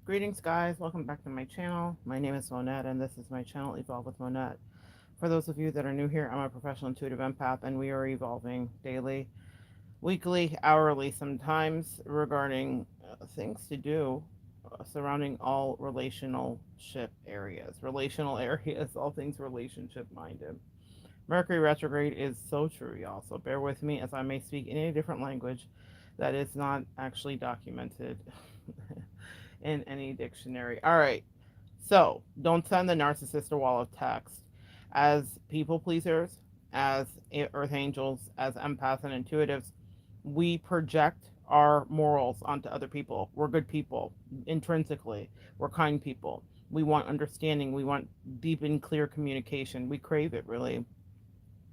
Greetings, guys. Welcome back to my channel. My name is Monette, and this is my channel, Evolve with Monette. For those of you that are new here, I'm a professional intuitive empath, and we are evolving daily, weekly, hourly, sometimes regarding things to do surrounding all relational areas, all things relationship minded. Mercury retrograde is so true, y'all. So bear with me as I may speak in a different language that is not actually documented in any dictionary. All right. So don't send the narcissist a wall of text. As people pleasers, as earth angels, as empaths and intuitives, we project our morals onto other people. We're good people intrinsically. We're kind people. We want understanding. We want deep and clear communication. We crave it, really.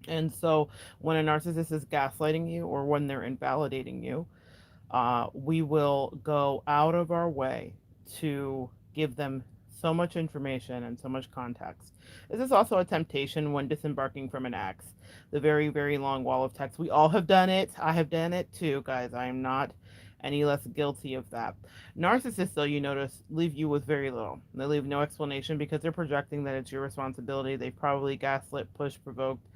And so when a narcissist is gaslighting you or when they're invalidating you, we will go out of our way to give them so much information and so much context. This is also a temptation when disembarking from an ex. The very, very long wall of text. We all have done it. I have done it too, guys. I am not any less guilty of that. Narcissists, though, you notice, leave you with very little. They leave no explanation because they're projecting that it's your responsibility. They've probably gaslit, pushed, provoked,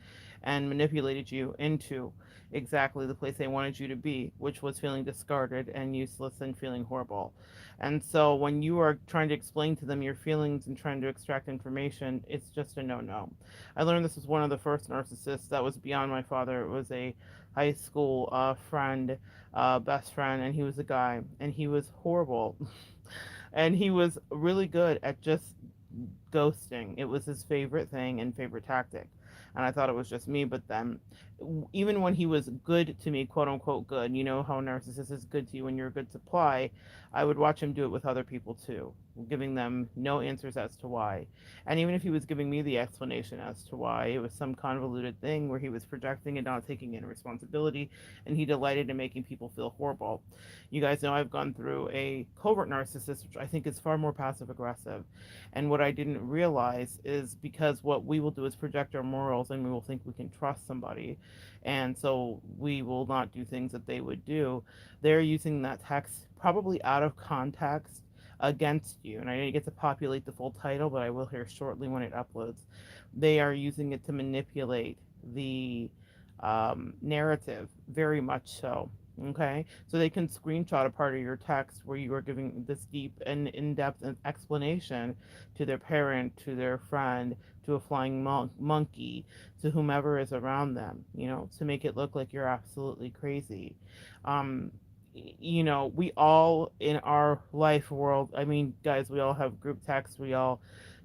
and manipulated you into exactly the place they wanted you to be, which was feeling discarded and useless and feeling horrible. And so when you are trying to explain to them your feelings and trying to extract information, it's just a no no. I learned this was one of the first narcissists that was beyond my father. It was a high school friend, best friend, and he was a guy, and he was horrible. And he was really good at just ghosting. It was his favorite thing and favorite tactic. And I thought it was just me, but then even when he was good to me, quote unquote good, you know how narcissist is good to you when you're a good supply, I would watch him do it with other people too, giving them no answers as to why. And even if he was giving me the explanation as to why, it was some convoluted thing where he was projecting and not taking any responsibility, and he delighted in making people feel horrible. You guys know I've gone through a covert narcissist, which I think is far more passive aggressive. And what I didn't realize is because what we will do is project our morals and we will think we can trust somebody. And so we will not do things that they would do. They're using that text probably out of context against you. And I didn't get to populate the full title, but I will here shortly when it uploads. They are using it to manipulate the narrative, very much so. Okay, so they can screenshot a part of your text where you are giving this deep and in-depth explanation to their parent, to their friend, to a flying monkey, to whomever is around them, to make it look like you're absolutely crazy. Um, we all in our life world, I mean, guys, we all have group text, we all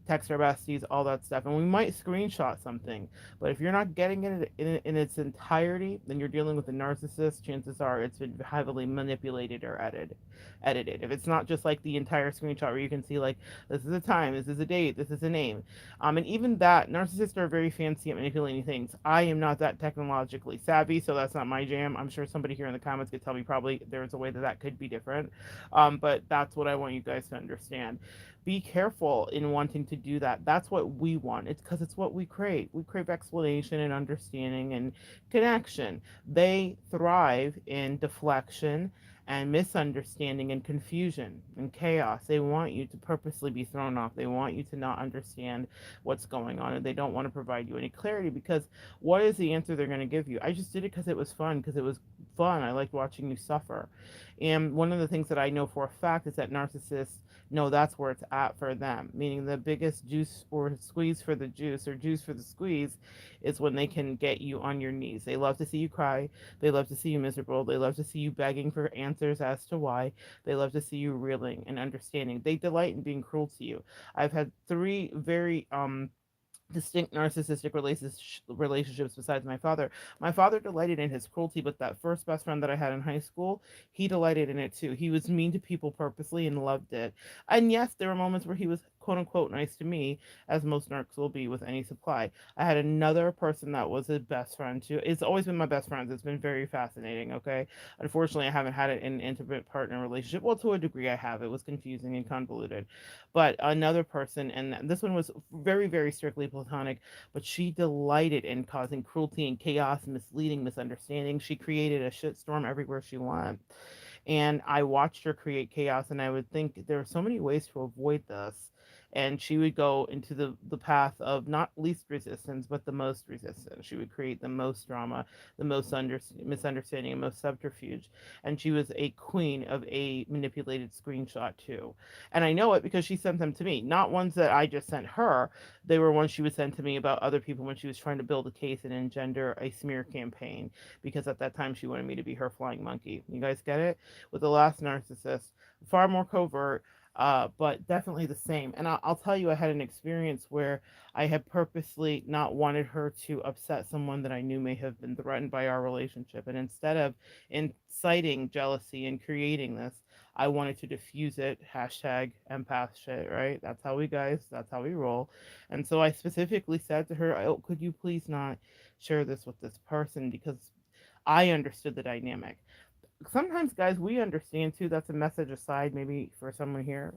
text our besties, all that stuff, and we might screenshot something. But if you're not getting it in its entirety, then you're dealing with a narcissist. Chances are it's been heavily manipulated or edited. If it's not just like the entire screenshot where you can see like this is a time, this is a date, this is a name, and even that, narcissists are very fancy at manipulating things. I am not that technologically savvy, so that's not my jam. I'm sure somebody here in the comments could tell me probably there's a way that that could be different, but that's what I want you guys to understand. Be careful in wanting to do that. That's what we want. It's because it's what we crave. We crave explanation and understanding and connection. They thrive in deflection and misunderstanding and confusion and chaos. They want you to purposely be thrown off. They want you to not understand what's going on, and they don't want to provide you any clarity because what is the answer they're going to give you? I just did it because it was fun, because it was fun. I liked watching you suffer. And one of the things that I know for a fact is that narcissists know that's where it's at for them, meaning the biggest juice or squeeze for the juice or juice for the squeeze is when they can get you on your knees. They love to see you cry. They love to see you miserable. They love to see you begging for answers as to why. They love to see you reeling and understanding. They delight in being cruel to you. I've had three very distinct narcissistic relationships besides my father. My father delighted in his cruelty, but that first best friend that I had in high school, he delighted in it too. He was mean to people purposely and loved it. And yes, there were moments where he was quote unquote nice to me, as most narcs will be with any supply. I had another person that was his best friend too. It's always been my best friends. It's been very fascinating, okay? Unfortunately, I haven't had it in an intimate partner relationship. Well, to a degree I have. It was confusing and convoluted. But another person, and this one was very, very strictly platonic, but she delighted in causing cruelty and chaos, misleading, misunderstanding. She created a shitstorm everywhere she went. And I watched her create chaos, and I would think there are so many ways to avoid this. And she would go into the path of not least resistance, but the most resistance. She would create the most drama, the most misunderstanding, and most subterfuge. And she was a queen of a manipulated screenshot too. And I know it because she sent them to me, not ones that I just sent her. They were ones she would send to me about other people when she was trying to build a case and engender a smear campaign, because at that time she wanted me to be her flying monkey. You guys get it? With the last narcissist, far more covert, but definitely the same. And I'll tell you, I had an experience where I had purposely not wanted her to upset someone that I knew may have been threatened by our relationship. And instead of inciting jealousy and creating this, I wanted to diffuse it. Hashtag empath shit, right? That's how we roll. And so I specifically said to her, oh, could you please not share this with this person? Because I understood the dynamic. Sometimes, guys, we understand too. That's a message aside, maybe for someone here,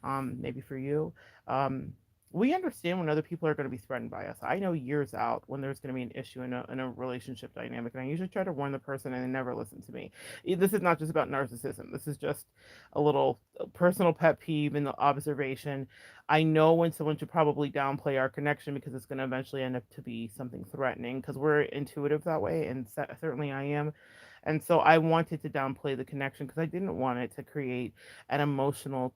maybe for you. Um, we understand when other people are going to be threatened by us. I know years out when there's going to be an issue in a relationship dynamic, and I usually try to warn the person, and they never listen to me. This is not just about narcissism. This is just a little personal pet peeve and the observation. I know when someone should probably downplay our connection because it's going to eventually end up to be something threatening, because we're intuitive that way, and certainly I am. And so I wanted to downplay the connection because I didn't want it to create an emotional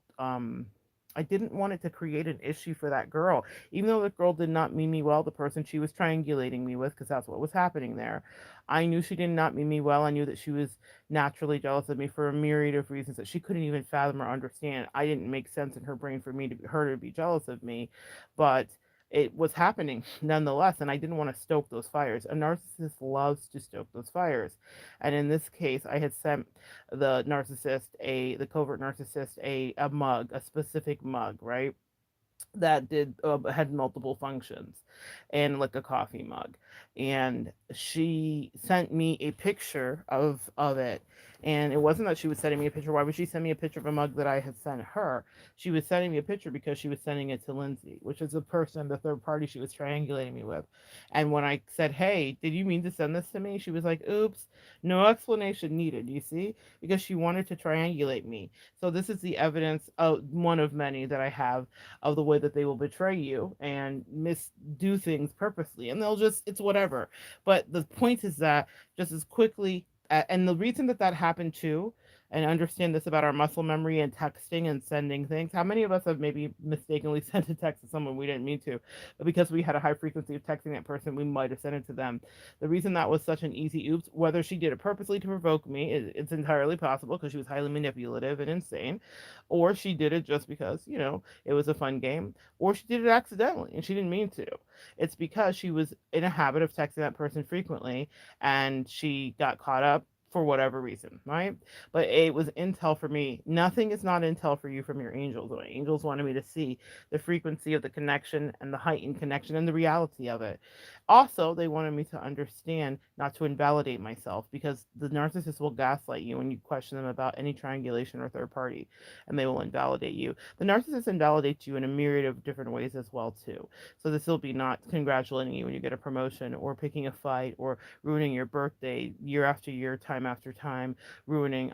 I didn't want it to create an issue for that girl. Even though the girl did not mean me well, the person she was triangulating me with, because that's what was happening there. I knew she did not mean me well. I knew that she was naturally jealous of me for a myriad of reasons that she couldn't even fathom or understand. I didn't make sense in her brain for me to her to be jealous of me, but it was happening nonetheless, and I didn't want to stoke those fires. A narcissist loves to stoke those fires. And in this case, I had sent the covert narcissist, a mug, a specific mug, right? That did had multiple functions, and like a coffee mug. And she sent me a picture of it. And it wasn't that she was sending me a picture. Why would she send me a picture of a mug that I had sent her? She was sending me a picture because she was sending it to Lindsay, which is the person, the third party she was triangulating me with. And when I said, hey, did you mean to send this to me? She was like, oops. No explanation needed, you see, because she wanted to triangulate me. So this is the evidence of one of many that I have of the way that they will betray you and misdo things purposely, and they'll just, it's whatever. But the point is that just as quickly, and the reason that that happened too, and understand this about our muscle memory and texting and sending things. How many of us have maybe mistakenly sent a text to someone we didn't mean to, but because we had a high frequency of texting that person, we might have sent it to them. The reason that was such an easy oops, whether she did it purposely to provoke me, it's entirely possible because she was highly manipulative and insane, or she did it just because, it was a fun game, or she did it accidentally and she didn't mean to. It's because she was in a habit of texting that person frequently, and she got caught up for whatever reason, right? But it was intel for me. Nothing is not intel for you from your angels. My angels wanted me to see the frequency of the connection and the heightened connection and the reality of it. Also, they wanted me to understand not to invalidate myself, because the narcissist will gaslight you when you question them about any triangulation or third party, and they will invalidate you. The narcissist invalidates you in a myriad of different ways as well too. So this will be not congratulating you when you get a promotion, or picking a fight, or ruining your birthday year after year, time after time, ruining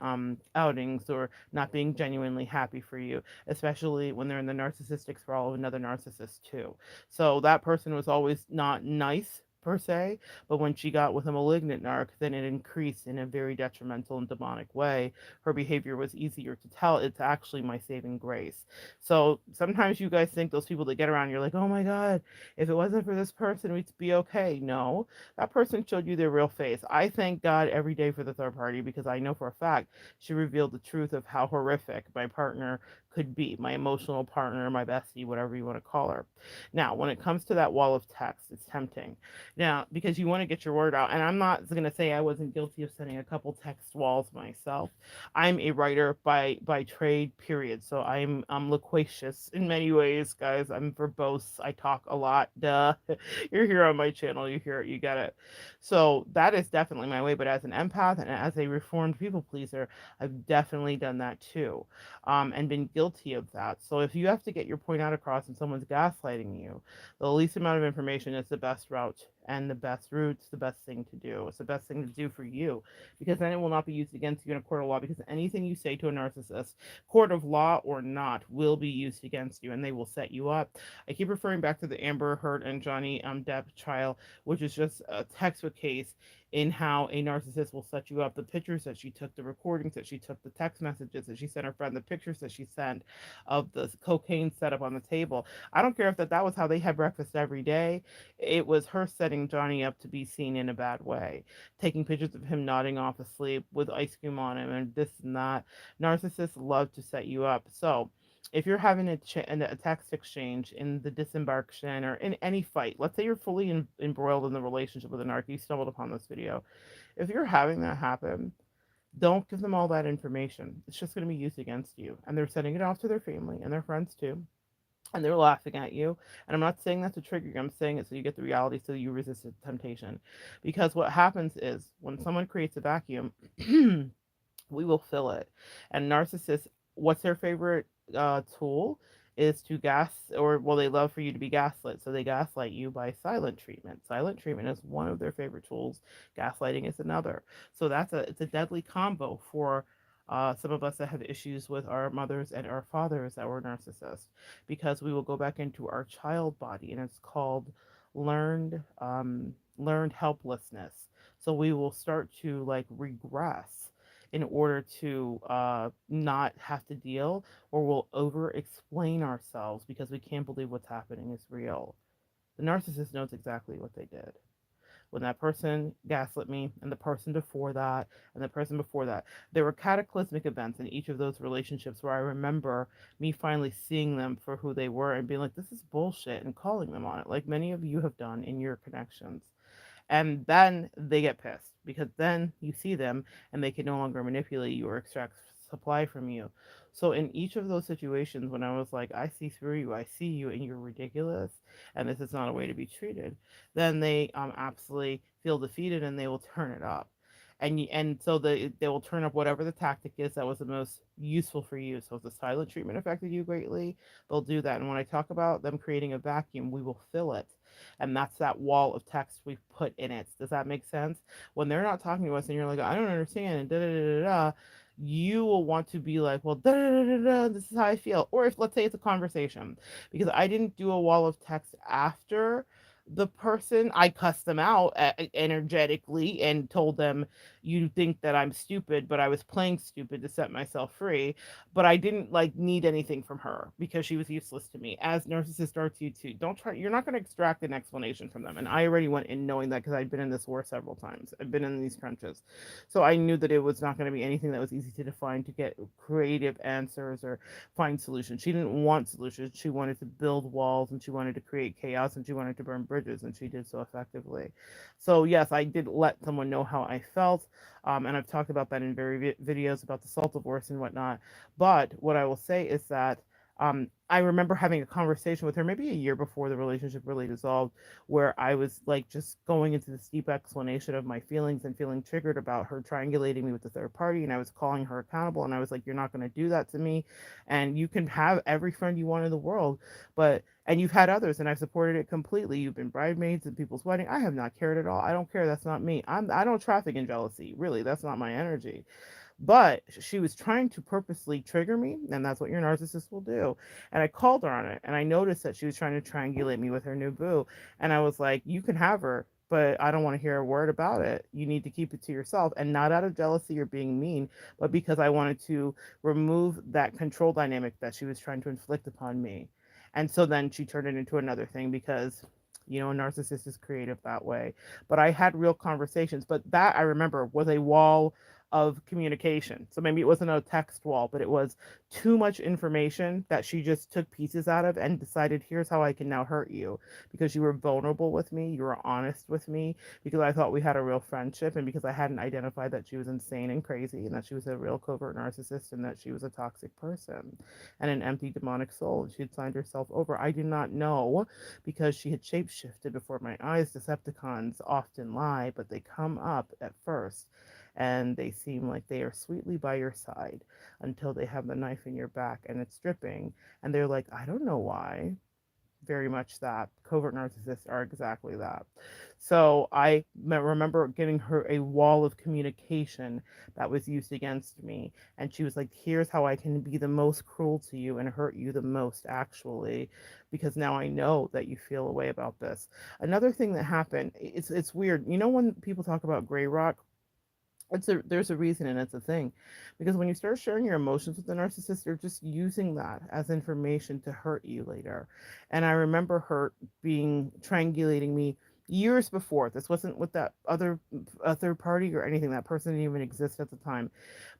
outings, or not being genuinely happy for you, especially when they're in the narcissistic sprawl of another narcissist too. So that person was always not nice per se, but when she got with a malignant narc, then it increased in a very detrimental and demonic way. Her behavior was easier to tell. It's actually my saving grace. So sometimes you guys think those people that get around, you're like, oh my God, if it wasn't for this person, we'd be okay. No, that person showed you their real face. I thank God every day for the third party, because I know for a fact she revealed the truth of how horrific my partner could be, my emotional partner, my bestie, whatever you want to call her. Now, when it comes to that wall of text, it's tempting. Now, because you want to get your word out, and I'm not going to say I wasn't guilty of sending a couple text walls myself. I'm a writer by trade, period. So I'm loquacious in many ways, guys. I'm verbose. I talk a lot. Duh. You're here on my channel. You hear it. You get it. So that is definitely my way. But as an empath and as a reformed people pleaser, I've definitely done that too, and been guilty of that. So if you have to get your point out across and someone's gaslighting you, the least amount of information is the best route and the best routes, the best thing to do. It's the best thing to do for you, because then it will not be used against you in a court of law, because anything you say to a narcissist, court of law or not, will be used against you and they will set you up. I keep referring back to the Amber Heard and Johnny Depp trial, which is just a textbook case in how a narcissist will set you up. The pictures that she took, the recordings that she took, the text messages that she sent her friend, the pictures that she sent of the cocaine set up on the table. I don't care if that was how they had breakfast every day. It was her setting Johnny up to be seen in a bad way, taking pictures of him nodding off asleep with ice cream on him and this and that. Narcissists love to set you up. So if you're having a text exchange in the disembarkation or in any fight, let's say you're fully embroiled in the relationship with a narc, you stumbled upon this video. If you're having that happen, don't give them all that information. It's just going to be used against you. And they're sending it off to their family and their friends too. And they're laughing at you. And I'm not saying that to trigger you. I'm saying it so you get the reality, so you resist the temptation. Because what happens is when someone creates a vacuum, we will fill it. And narcissists, what's their favorite tool is to gas, or well, they love for you to be gaslit. So they gaslight you by silent treatment. Silent treatment is one of their favorite tools. Gaslighting is another. So it's a deadly combo for some of us that have issues with our mothers and our fathers that were narcissists, because we will go back into our child body, and it's called learned helplessness. So we will start to like regress in order to not have to deal, or we'll over explain ourselves because we can't believe what's happening is real. The narcissist knows exactly what they did. When that person gaslit me, and the person before that, and the person before that, there were cataclysmic events in each of those relationships where I remember me finally seeing them for who they were and being like, this is bullshit, and calling them on it, like many of you have done in your connections. And then they get pissed because then you see them and they can no longer manipulate you or extract supply from you. So in each of those situations, when I was like, I see through you, I see you, and you're ridiculous, and this is not a way to be treated, then they absolutely feel defeated and they will turn it up. And so they will turn up whatever the tactic is that was the most useful for you. So if the silent treatment affected you greatly, they'll do that. And when I talk about them creating a vacuum, we will fill it, and that's that wall of text we've put in it. Does that make sense? When they're not talking to us and you're like, I don't understand, and da da da da da, you will want to be like, well, da da da da, this is how I feel. Or if, let's say, it's a conversation, because I didn't do a wall of text after the person, I cussed them out energetically and told them, you think that I'm stupid, but I was playing stupid to set myself free. But I didn't like need anything from her because she was useless to me. As narcissists are to you too. Don't try, you're not going to extract an explanation from them. And I already went in knowing that, because I've been in this war several times. I've been in these trenches. So I knew that it was not going to be anything that was easy to define, to get creative answers or find solutions. She didn't want solutions. She wanted to build walls, and she wanted to create chaos, and she wanted to burn bridges, and she did so effectively. So yes, I did let someone know how I felt, and I've talked about that in videos about the salt divorce and whatnot. But what I will say is that I remember having a conversation with her maybe a year before the relationship really dissolved, where I was like just going into this deep explanation of my feelings and feeling triggered about her triangulating me with the third party. And I was calling her accountable. And I was like, you're not going to do that to me. And you can have every friend you want in the world, and you've had others, and I've supported it completely. You've been bridesmaids in people's wedding. I have not cared at all. I don't care. That's not me. I don't traffic in jealousy. Really, that's not my energy. But she was trying to purposely trigger me, and that's what your narcissist will do. And I called her on it, and I noticed that she was trying to triangulate me with her new boo. And I was like, you can have her, but I don't want to hear a word about it. You need to keep it to yourself, and not out of jealousy or being mean, but because I wanted to remove that control dynamic that she was trying to inflict upon me. And so then she turned it into another thing, because a narcissist is creative that way. But I had real conversations, but that I remember was a wall of communication. So maybe it wasn't a text wall, but it was too much information that she just took pieces out of and decided, here's how I can now hurt you, because you were vulnerable with me, you were honest with me, because I thought we had a real friendship, and because I hadn't identified that she was insane and crazy, and that she was a real covert narcissist, and that she was a toxic person and an empty demonic soul, and she had signed herself over. I did not know, because she had shapeshifted before my eyes. Decepticons often lie, but they come up at first and they seem like they are sweetly by your side until they have the knife in your back and it's dripping, and they're like, I don't know why. very much that. Covert narcissists are exactly that. So I remember giving her a wall of communication that was used against me. And she was like, here's how I can be the most cruel to you and hurt you the most, actually, because now I know that you feel a way about this. Another thing that happened, it's weird. You know, when people talk about gray rock, there's a reason and it's a thing, because when you start sharing your emotions with the narcissist, they're just using that as information to hurt you later. And I remember her being triangulating me years before. This wasn't with that other a third party or anything. That person didn't even exist at the time,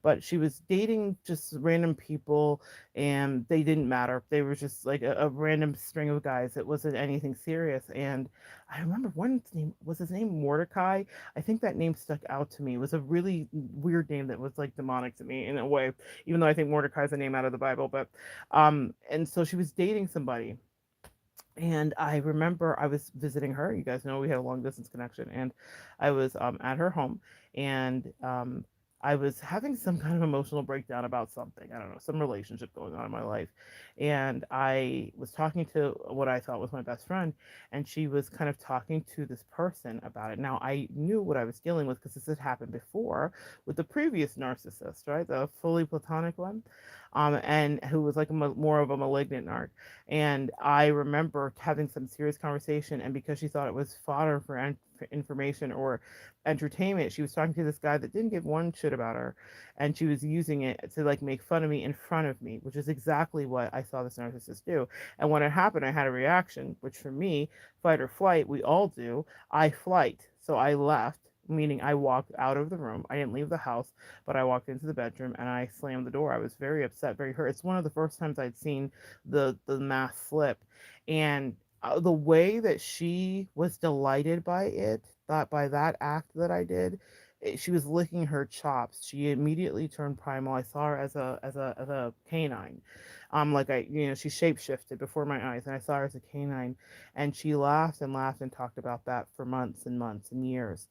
but she was dating just random people, and they didn't matter. They were just like a random string of guys. It wasn't anything serious. And I remember one name, was his name Mordecai? I think that name stuck out to me. It was a really weird name that was like demonic to me in a way, even though I think Mordecai is a name out of the Bible. But and so she was dating somebody, and I remember I was visiting her. You guys know we had a long distance connection, and I was at her home, and I was having some kind of emotional breakdown about something. I don't know, some relationship going on in my life, and I was talking to what I thought was my best friend, and she was kind of talking to this person about it. Now I knew what I was dealing with because this had happened before with the previous narcissist, right, the fully platonic one, and who was like a more of a malignant narc. And I remember having some serious conversation, and because she thought it was fodder for information or entertainment, she was talking to this guy that didn't give one shit about her, and she was using it to like make fun of me in front of me, which is exactly what I saw this narcissist do. And when it happened, I had a reaction, which for me, fight or flight, we all do. I flight, so I left. Meaning, I walked out of the room. I didn't leave the house, but I walked into the bedroom and I slammed the door. I was very upset, very hurt. It's one of the first times I'd seen the mask slip, and the way that she was delighted by it, that by that act that I did, she was licking her chops. She immediately turned primal. I saw her as a canine, like she shapeshifted before my eyes, and I saw her as a canine, and she laughed and laughed and talked about that for months and months and years,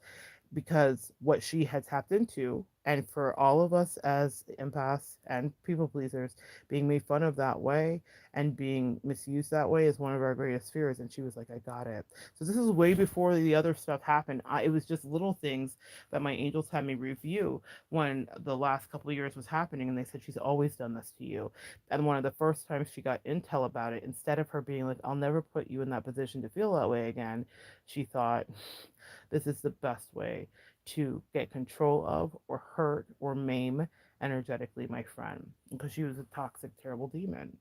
because what she had tapped into, and for all of us as empaths and people pleasers, being made fun of that way and being misused that way is one of our greatest fears. And she was like, I got it. So this is way before the other stuff happened. It was just little things that my angels had me review when the last couple of years was happening, and they said, she's always done this to you. And one of the first times she got intel about it, instead of her being like, I'll never put you in that position to feel that way again, she thought, this is the best way to get control of or hurt or maim energetically my friend, because she was a toxic, terrible demon.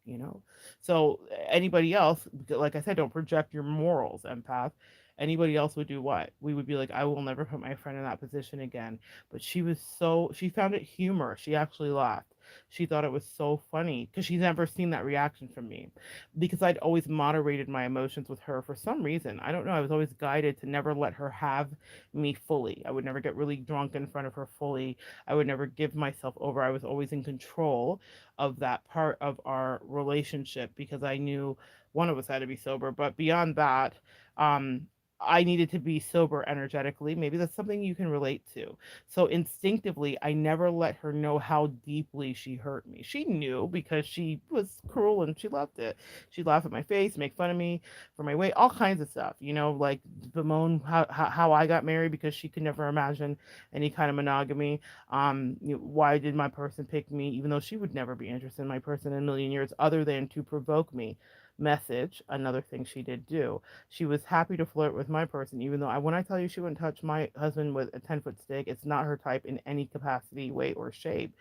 So anybody else, like I said, don't project your morals, empath. Anybody else would do what? We would be like, I will never put my friend in that position again. But she found it humor. She actually laughed. She thought it was so funny because she's never seen that reaction from me, because I'd always moderated my emotions with her for some reason. I don't know. I was always guided to never let her have me fully. I would never get really drunk in front of her fully. I would never give myself over. I was always in control of that part of our relationship because I knew one of us had to be sober. But beyond that, um, I needed to be sober energetically. Maybe that's something you can relate to. So instinctively, I never let her know how deeply she hurt me. She knew because she was cruel and she loved it. She'd laugh at my face, make fun of me for my weight, all kinds of stuff, like bemoan how I got married because she could never imagine any kind of monogamy. Why did my person pick me, even though she would never be interested in my person in a million years, other than to provoke me? Message, another thing she did do. She was happy to flirt with my person, even though when I tell you she wouldn't touch my husband with a 10-foot stick, it's not her type in any capacity, way, or shape.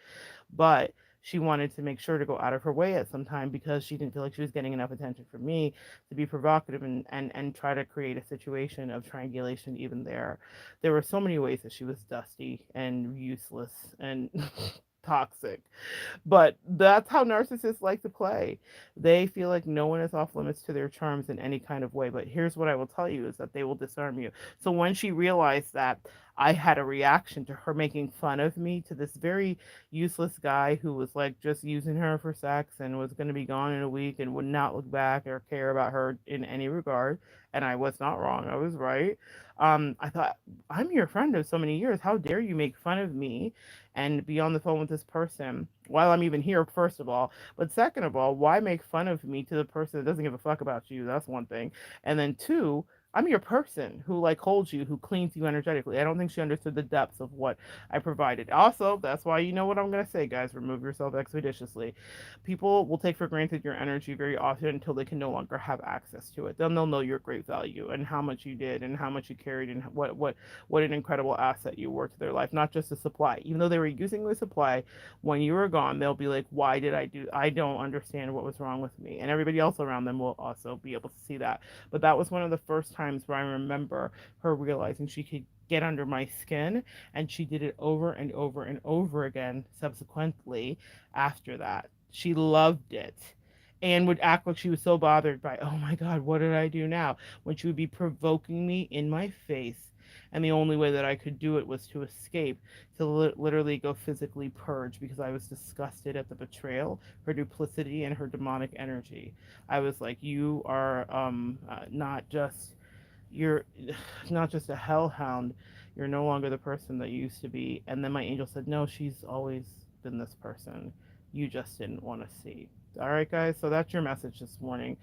But she wanted to make sure to go out of her way at some time because she didn't feel like she was getting enough attention from me to be provocative and try to create a situation of triangulation even there. There were so many ways that she was dusty and useless and toxic. But that's how narcissists like to play. They feel like no one is off limits to their charms in any kind of way. But here's what I will tell you is that they will disarm you. So when she realized that I had a reaction to her making fun of me, to this very useless guy who was like just using her for sex and was going to be gone in a week and would not look back or care about her in any regard, and I was not wrong, I was right. I thought, I'm your friend of so many years. How dare you make fun of me and be on the phone with this person while I'm even here, first of all. But second of all, why make fun of me to the person that doesn't give a fuck about you? That's one thing. And then two, I'm your person who like holds you, who cleans you energetically. I don't think she understood the depths of what I provided. Also, that's why you know what I'm gonna say, guys. Remove yourself expeditiously. People will take for granted your energy very often until they can no longer have access to it. Then they'll know your great value and how much you did and how much you carried and what an incredible asset you were to their life. Not just a supply. Even though they were using the supply, when you were gone, they'll be like, why did I do? I don't understand what was wrong with me. And everybody else around them will also be able to see that. But that was one of the first times where I remember her realizing she could get under my skin, and she did it over and over and over again subsequently after that. She loved it. And would act like she was so bothered by, oh my God, what did I do now? When she would be provoking me in my face. And the only way that I could do it was to escape, to literally go physically purge because I was disgusted at the betrayal, her duplicity, and her demonic energy. I was like, you are not just you're not just a hellhound. You're no longer the person that you used to be. And then my angel said, no, she's always been this person. You just didn't want to see. All right, guys. So that's your message this morning.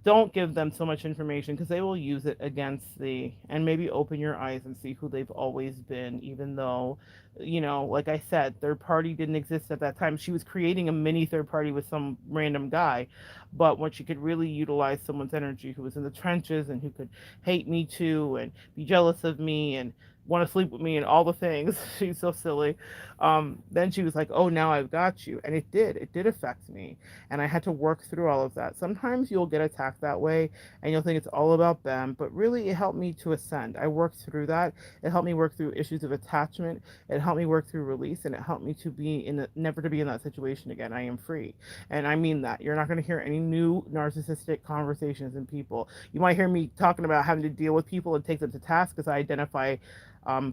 Don't give them so much information because they will use it against thee, and maybe open your eyes and see who they've always been, even though, like I said, third party didn't exist at that time. She was creating a mini third party with some random guy, but when she could really utilize someone's energy who was in the trenches and who could hate me too and be jealous of me and want to sleep with me and all the things, she's so silly. Then she was like, oh, now I've got you. And it did affect me, and I had to work through all of that. Sometimes you'll get attacked that way and you'll think it's all about them, but really it helped me to ascend. I worked through that. It helped me work through issues of attachment. It helped me work through release, and it helped me to be never to be in that situation again. I am free. And I mean that. You're not going to hear any new narcissistic conversations in people. You might hear me talking about having to deal with people and take them to task because I identify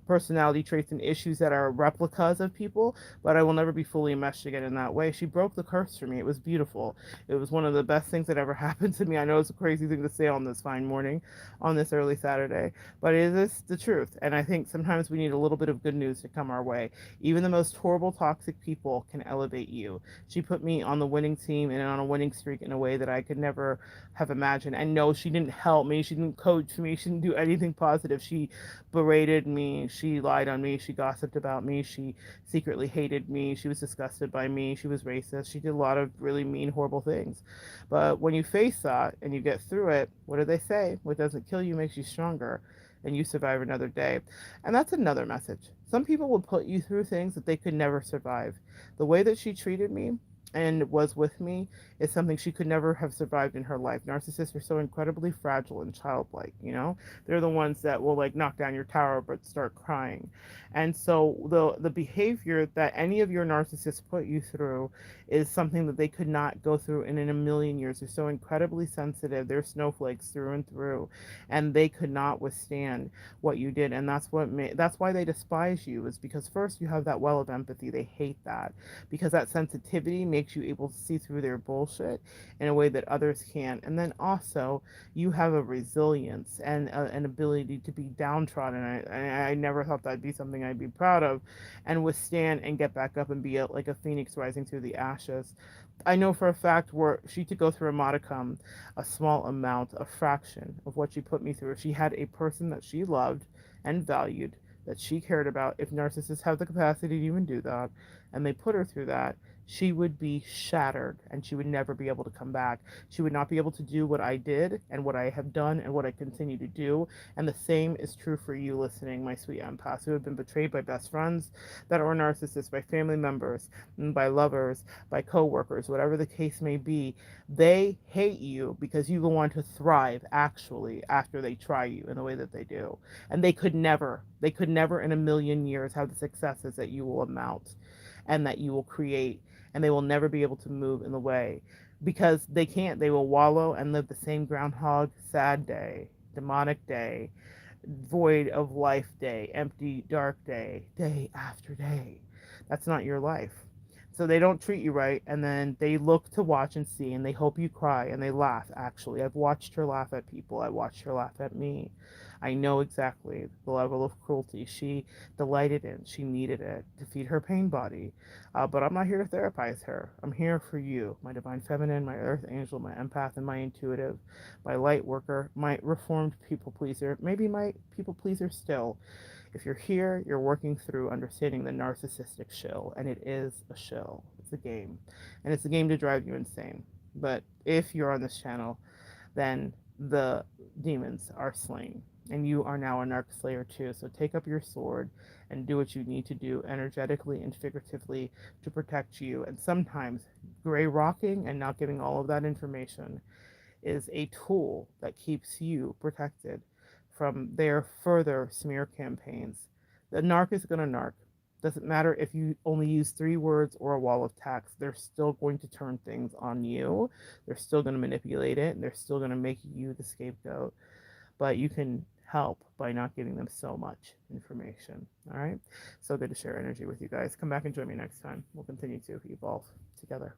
personality traits and issues that are replicas of people, but I will never be fully enmeshed again in that way. She broke the curse for me. It was beautiful. It was one of the best things that ever happened to me. I know it's a crazy thing to say on this fine morning, on this early Saturday, but it is the truth. And I think sometimes we need a little bit of good news to come our way. Even the most horrible, toxic people can elevate you. She put me on the winning team and on a winning streak in a way that I could never have imagined. And no, she didn't help me. She didn't coach me. She didn't do anything positive. She berated me, she lied on me, she gossiped about me, she secretly hated me, she was disgusted by me, she was racist, she did a lot of really mean, horrible things. But when you face that and you get through it, what do they say? What doesn't kill you makes you stronger, and you survive another day. And that's another message. Some people will put you through things that they could never survive. The way that she treated me and was with me is something she could never have survived in her life. Narcissists are so incredibly fragile and childlike, you know? They're the ones that will like knock down your tower but start crying. And so the behavior that any of your narcissists put you through is something that they could not go through in a million years. They're so incredibly sensitive. They're snowflakes through and through, and they could not withstand what you did. And that's why they despise you, is because first you have that well of empathy. They hate that because that sensitivity makes you able to see through their bullshit in a way that others can't. And then also you have a resilience and an ability to be downtrodden. I never thought that'd be something I'd be proud of, and withstand and get back up and be like a phoenix rising through the ashes. I know for a fact where she to go through a modicum, a small amount, a fraction of what she put me through. If she had a person that she loved and valued, that she cared about, if narcissists have the capacity to even do that, and they put her through that, she would be shattered and she would never be able to come back. She would not be able to do what I did and what I have done and what I continue to do. And the same is true for you listening, my sweet empaths who have been betrayed by best friends that are narcissists, by family members, by lovers, by coworkers, whatever the case may be. They hate you because you go on to thrive actually after they try you in the way that they do. And they could never in a million years have the successes that you will amount and that you will create, and they will never be able to move in the way because they can't. They will wallow and live the same groundhog sad day, demonic day, void of life day, empty dark day, day after day. That's not your life. So they don't treat you right, and then they look to watch and see, and they hope you cry, and they laugh. Actually, I've watched her laugh at people. I watched her laugh at me. I know exactly the level of cruelty she delighted in. She needed it to feed her pain body. But I'm not here to therapize her. I'm here for you, my divine feminine, my earth angel, my empath, and my intuitive, my light worker, my reformed people pleaser, maybe my people pleaser still. If you're here, you're working through understanding the narcissistic shill, and it is a shill. It's a game, and it's a game to drive you insane. But if you're on this channel, then the demons are slain, and you are now a narc slayer too. So take up your sword and do what you need to do energetically and figuratively to protect you. And sometimes gray rocking and not giving all of that information is a tool that keeps you protected from their further smear campaigns. The narc is going to narc. Doesn't matter if you only use 3 words or a wall of text, they're still going to turn things on you. They're still going to manipulate it, and they're still going to make you the scapegoat. But you can help by not giving them so much information. All right? So good to share energy with you guys. Come back and join me next time. We'll continue to evolve together.